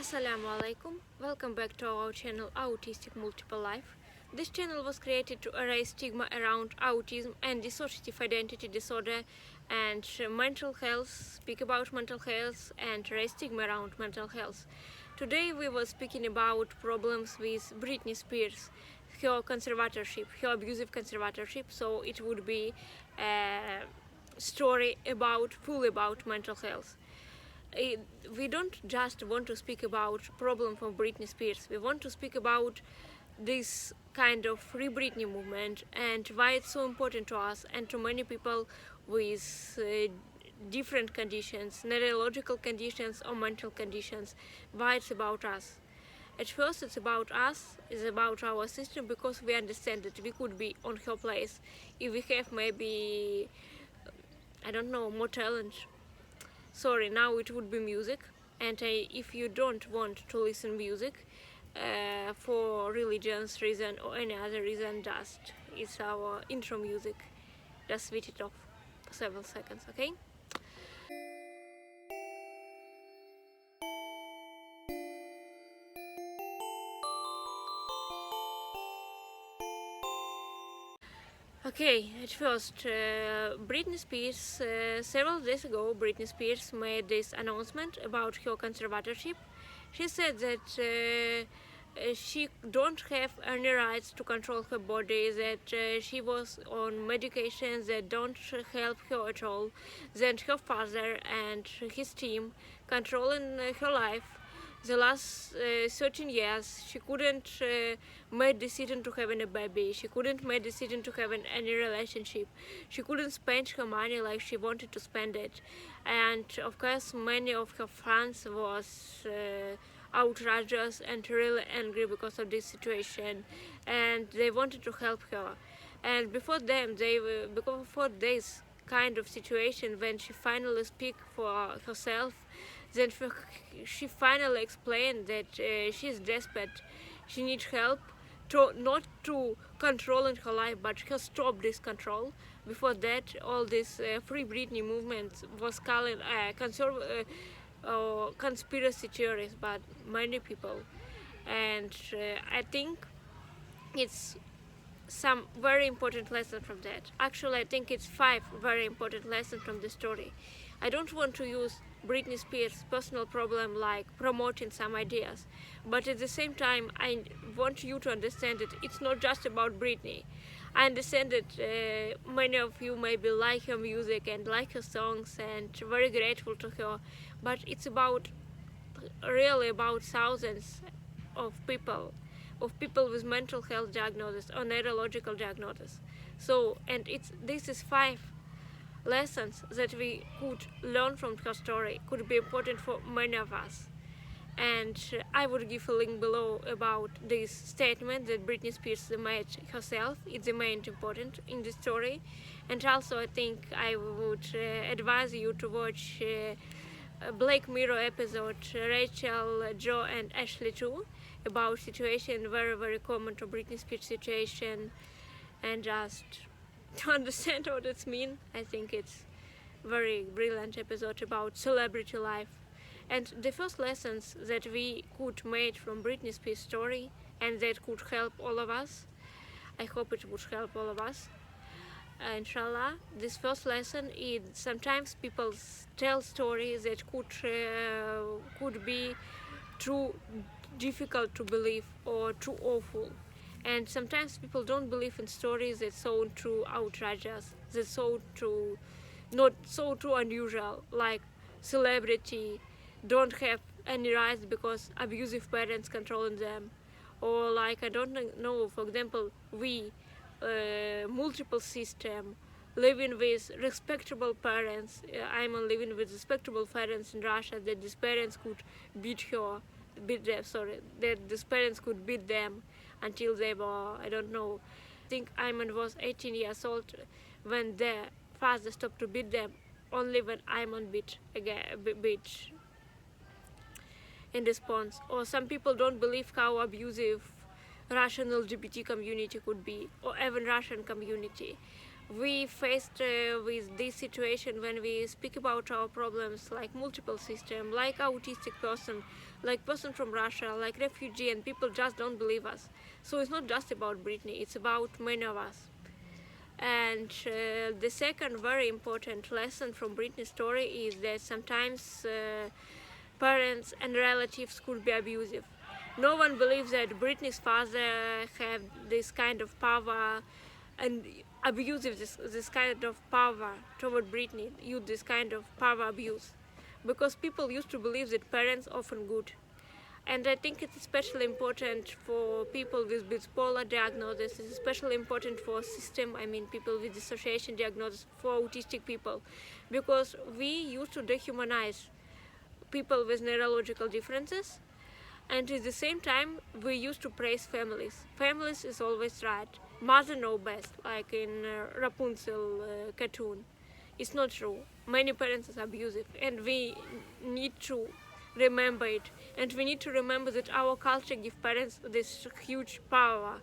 Assalamu alaikum. Welcome back to our channel Autistic Multiple Life. This channel was created to erase stigma around autism and dissociative identity disorder and mental health, speak about mental health and raise stigma around mental health. Today we were speaking about problems with Britney Spears, her conservatorship, her abusive conservatorship, so it would be a story fully about mental health. We don't just want to speak about problem for Britney Spears. We want to speak about this kind of Free Britney movement and why it's so important to us and to many people with different conditions, neurological conditions or mental conditions, why it's about us. At first it's about us, it's about our system, because we understand that we could be on her place if we have maybe, I don't know, more talent. Sorry, now it would be music, and if you don't want to listen music for religious reason or any other reason, just it's our intro music. Just switch it off for several seconds, okay? Okay, at first, Britney Spears, several days ago, Britney Spears made this announcement about her conservatorship. She said that she don't have any rights to control her body, that she was on medications that don't help her at all, that her father and his team controlling her life. The last 13 years, she couldn't make decision to having a baby. She couldn't make decision to having any relationship. She couldn't spend her money like she wanted to spend it. And of course, many of her fans was outrageous and really angry because of this situation, and they wanted to help her. And before this kind of situation, when she finally speak for herself, then she finally explained that she's desperate, she needs help, not to controlling her life, but to stop this control. Before that, all this Free Britney movement was calling conspiracy theories, but many people. And I think it's some very important lesson from that. Actually, I think it's 5 very important lessons from the story. I don't want to use Britney Spears' personal problem like promoting some ideas, but at the same time I want you to understand that it's not just about Britney. I understand that many of you maybe like her music and like her songs and very grateful to her, but it's really about thousands of people with mental health diagnosis or neurological diagnosis. So, and this is 5 lessons that we could learn from her story, could be important for many of us. And I would give a link below about this statement that Britney Spears made herself. It's the main important in the story. And also I think I would advise you to watch a Black Mirror episode, Rachel, Joe and Ashley too, about situation very common to Britney Spears situation, and just to understand what it means. I think it's very brilliant episode about celebrity life. And the first lessons that we could make from Britney Spears story, and that could help all of us, I hope it would help all of us, inshallah. This first lesson is sometimes people tell stories that could be too difficult to believe or too awful, and sometimes people don't believe in stories that so too outrageous, that so too not so too unusual, like celebrity don't have any rights because abusive parents controlling them, or like I don't know, for example, we multiple system living with respectable parents. I'm living with respectable parents in Russia, that these parents could that these parents could beat them until they were, I don't know, I think Ayman was 18 years old when their father stopped to beat them, only when Ayman beat in response. Or some people don't believe how abusive Russian LGBT community could be, or even Russian community. we faced with this situation when we speak about our problems, like multiple system, like autistic person, like person from Russia, like refugee, and people just don't believe us. So it's not just about Britney, it's about many of us. And the second very important lesson from Britney's story is that sometimes parents and relatives could be abusive. No one believes that Britney's father had this kind of power and abusive this kind of power toward Britney, use this kind of power abuse. Because people used to believe that parents often good. And I think it's especially important for people with bipolar diagnosis. It's especially important for system, I mean people with dissociation diagnosis, for autistic people. Because we used to dehumanize people with neurological differences, and at the same time we used to praise families. Families is always right. Mother know best, like in Rapunzel cartoon. It's not true. Many parents are abusive, and we need to remember it. And we need to remember that our culture gives parents this huge power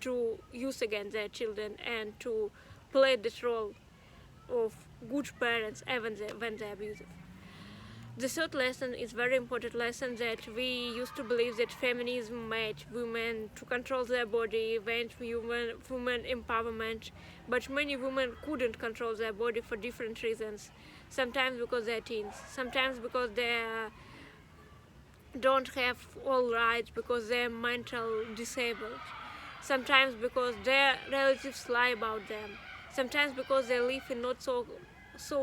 to use against their children and to play this role of good parents even when they're abusive. The third lesson is very important lesson, that we used to believe that feminism made women to control their body, meant women empowerment, but many women couldn't control their body for different reasons. Sometimes because they're teens, sometimes because they don't have all rights, because they're mental disabled, sometimes because their relatives lie about them, sometimes because they live in not so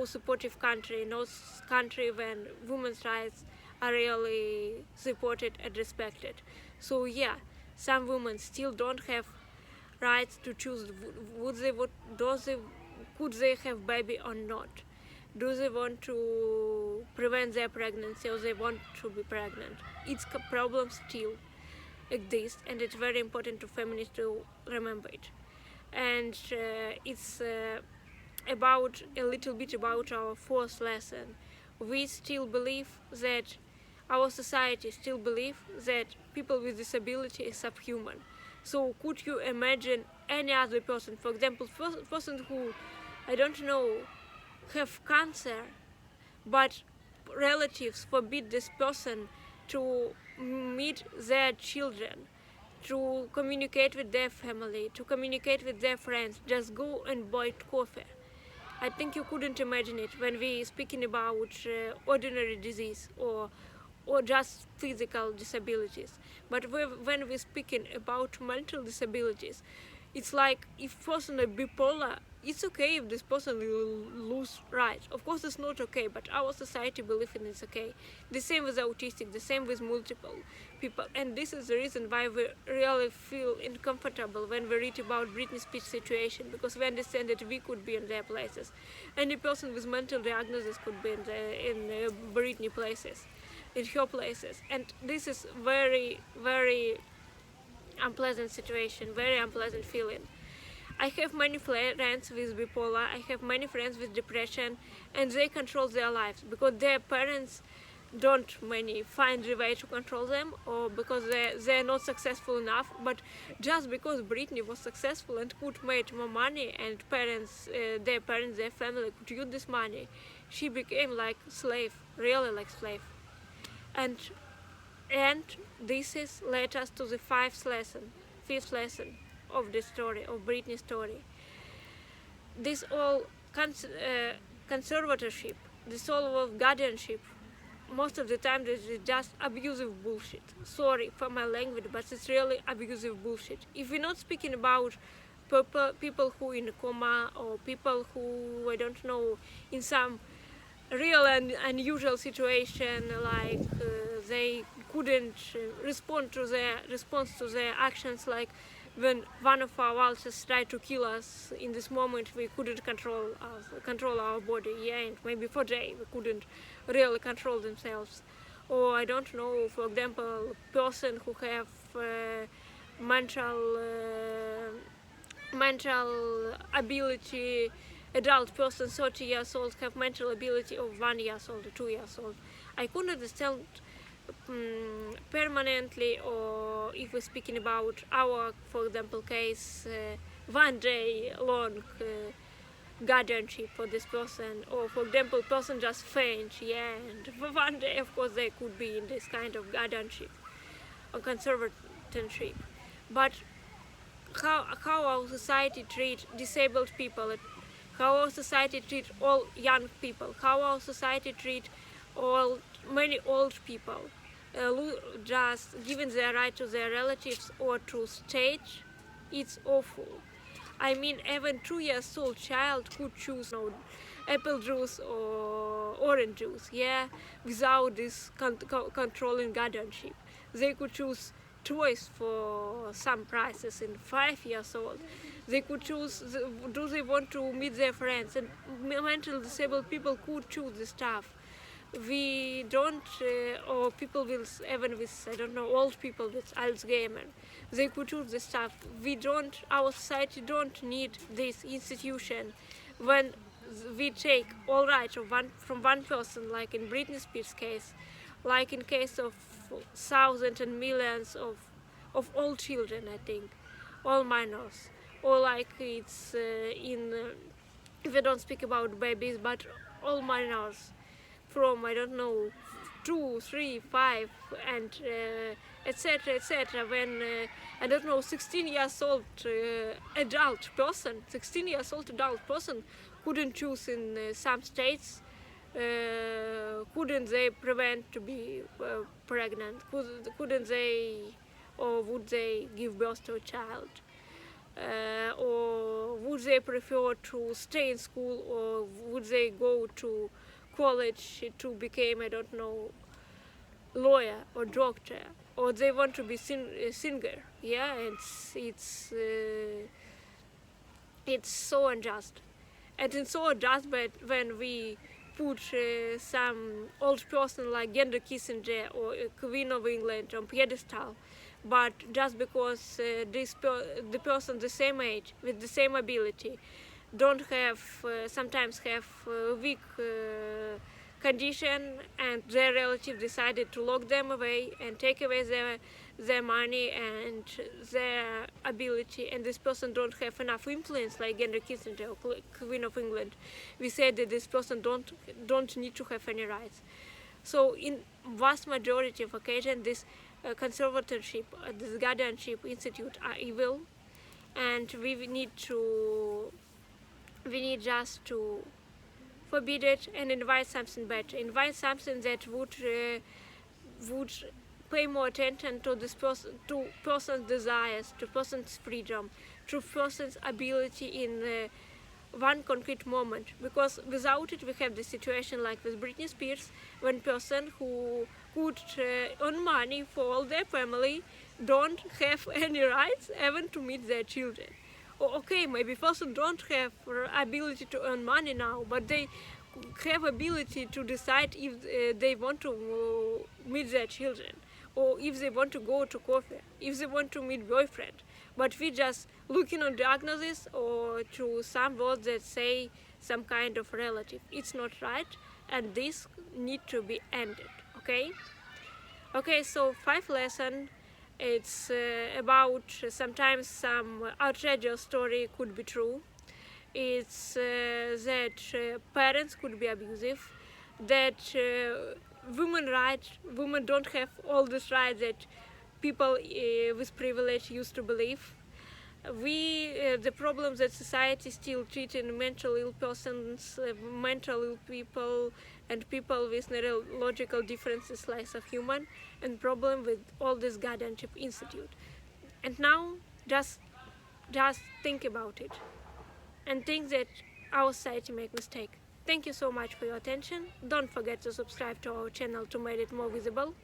supportive country, no country when women's rights are really supported and respected. So yeah, some women still don't have rights to choose could they have baby or not. Do they want to prevent their pregnancy, or they want to be pregnant? It's a problem still exists, and it's very important to feminists to remember it. And it's about a little bit about our fourth lesson. We still believe that our society still believe that people with disability is subhuman. So could you imagine any other person, for example, person who, I don't know, have cancer, but relatives forbid this person to meet their children, to communicate with their family, to communicate with their friends, just go and buy coffee. I think you couldn't imagine it when we speaking about ordinary disease or just physical disabilities. But when we're speaking about mental disabilities, it's like if person is bipolar, it's okay if this person will lose rights. Of course it's not okay, but our society believes it's okay. The same with autistic, the same with multiple people. And this is the reason why we really feel uncomfortable when we read about Britney Spears situation, because we understand that we could be in their places. Any person with mental diagnosis could be in Britney places, in her places. And this is very, very unpleasant situation, very unpleasant feeling. I have many friends with bipolar, I have many friends with depression, and they control their lives because their parents don't many find a way to control them, or because they're not successful enough. But just because Britney was successful and could make more money, and their family could use this money, she became like slave, really like slave. And this is led us to the fifth lesson of the story, of Britney's story. This all conservatorship, this all of guardianship, most of the time this is just abusive bullshit. Sorry for my language, but it's really abusive bullshit. If we're not speaking about people who in a coma, or people who, I don't know, in some real and unusual situation, like they couldn't respond to their actions, like when one of our vultures tried to kill us. In this moment we couldn't control our body, yeah, and maybe for day we couldn't really control themselves. Or I don't know, for example, person who have mental ability, adult person 30 years old have mental ability of 1 year old or 2 years old. I couldn't understand permanently, or if we're speaking about our, for example, case, 1 day long guardianship for this person, or for example person just faint, yeah, and for one day of course they could be in this kind of guardianship or conservatorship. But how our society treat disabled people, how our society treat all young people, how our society treat all many old people, just giving their right to their relatives or to state, it's awful. I mean, even 2 years old child could choose apple juice or orange juice, yeah, without this controlling guardianship. They could choose toys for some prices in 5 years old. They could choose, do they want to meet their friends, and mentally disabled people could choose the stuff. We don't, or people with, even with, I don't know, old people with Alzheimer, they could choose the stuff. We don't, our society don't need this institution. When we take all rights from one person, like in Britney Spears case, like in case of thousands and millions of all children, I think, all minors, or like it's if we don't speak about babies, but all minors from, I don't know, 2, 3, 5, and etc., etc. When I don't know, 16 years old adult person, 16 years old adult person couldn't choose in some states. Couldn't they prevent to be pregnant? Couldn't they, or would they give birth to a child? Or would they prefer to stay in school, or would they go to college to become, I don't know, lawyer or doctor, or they want to be a singer? Yeah, it's so unjust, and it's so unjust. But when we put some old person like Gender Kissinger or Queen of England on pedestal, but just because the person the same age with the same ability don't have, sometimes have weak condition, and their relative decided to lock them away and take away their money and their ability, and this person don't have enough influence like Gender Kissinger or Queen of England, we said that this person don't need to have any rights. So in vast majority of occasions, this conservatorship, this guardianship institute are evil, and we need just to forbid it and invite something better. Invite something that would pay more attention to this person, to person's desires, to person's freedom, to person's ability in one concrete moment. Because without it, we have the situation like with Britney Spears, when person who could earn money for all their family don't have any rights even to meet their children. Or okay, maybe person don't have ability to earn money now, but they have ability to decide if they want to meet their children, or if they want to go to coffee, if they want to meet boyfriend. But we just looking on diagnosis or to some words that say some kind of relative. It's not right, and this need to be ended. Okay, so 5th lesson, it's about sometimes some outrageous story could be true. It's that parents could be abusive, that women don't have all this right that people with privilege used to believe. The problem that society still treating mental ill persons, mental ill people, and people with neurological differences like of human, and problem with all this guardianship institute. And now just think about it, and think that our society make mistake. Thank you so much for your attention. Don't forget to subscribe to our channel to make it more visible.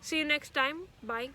See you next time. Bye.